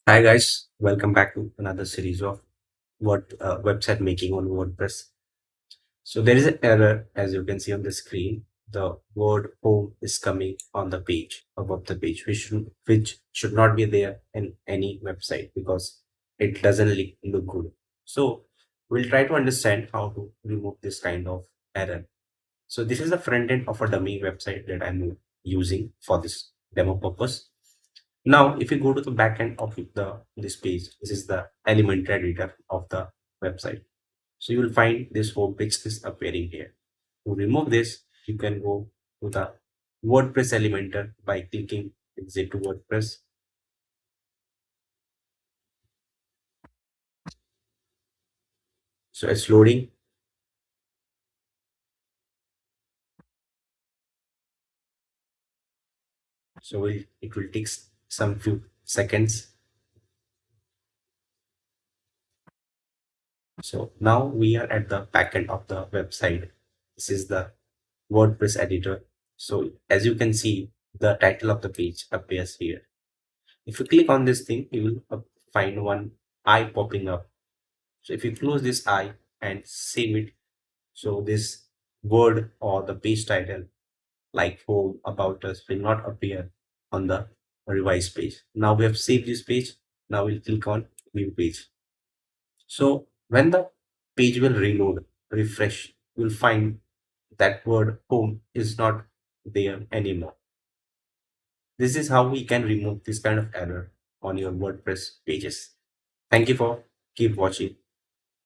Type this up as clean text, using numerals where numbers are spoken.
Hi guys, welcome back to another series of website making on WordPress. So there is an error as you can see on the screen. The word home is coming on the page above the page, which should not be there in any website because it doesn't look good. So we'll try to understand how to remove this kind of error. So this is the front end of a dummy website that I'm using for this demo purpose. Now, if you go to the backend of this page, this is the Elementor editor of the website. So you will find this home page is appearing here. To remove this, you can go to the WordPress Elementor by clicking exit to WordPress. So it's loading. So it will take some few seconds. So now we are at the backend of the website. This is the WordPress editor. So as you can see, the title of the page appears here. If you click on this thing, you will find one eye popping up. So if you close this eye and save it, so this word or the page title like home about us will not appear on the revised page. Now we have saved this page. Now we'll click on new page. So when the page will reload, refresh, you'll find that word home is not there anymore. This is how we can remove this kind of error on your WordPress pages. Thank you for keep watching.